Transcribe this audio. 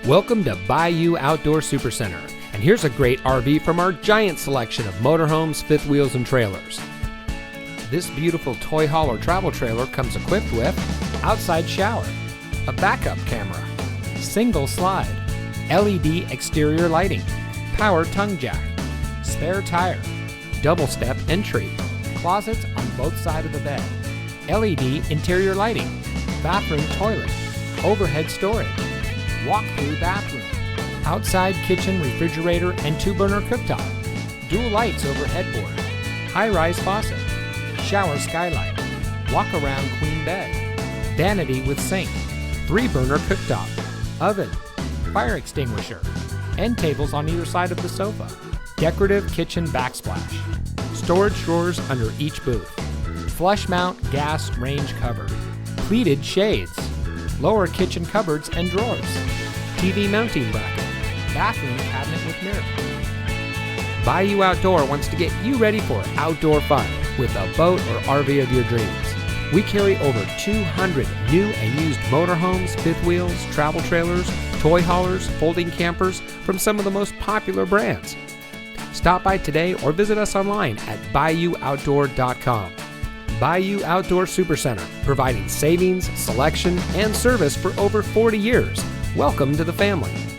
Welcome to Bayou Outdoor Supercenter, and here's a great RV from our giant selection of motorhomes, fifth wheels, and trailers. This beautiful toy haul or travel trailer comes equipped with outside shower, a backup camera, single slide, LED exterior lighting, power tongue jack, spare tire, double step entry, closets on both sides of the bed, LED interior lighting, bathroom toilet, overhead storage, walk-through bathroom, outside kitchen refrigerator and 2-burner cooktop, dual lights over headboard, high-rise faucet, shower skylight, walk-around queen bed, vanity with sink, 3-burner cooktop, oven, fire extinguisher, end tables on either side of the sofa, decorative kitchen backsplash, storage drawers under each booth, flush mount gas range cover, pleated shades, lower kitchen cupboards and drawers, TV mounting bracket, bathroom cabinet with mirror. Bayou Outdoor wants to get you ready for outdoor fun with a boat or RV of your dreams. We carry over 200 new and used motorhomes, fifth wheels, travel trailers, toy haulers, folding campers from some of the most popular brands. Stop by today or visit us online at BayouOutdoor.com. Bayou Outdoor Supercenter, providing savings, selection, and service for over 40 years. Welcome to the family.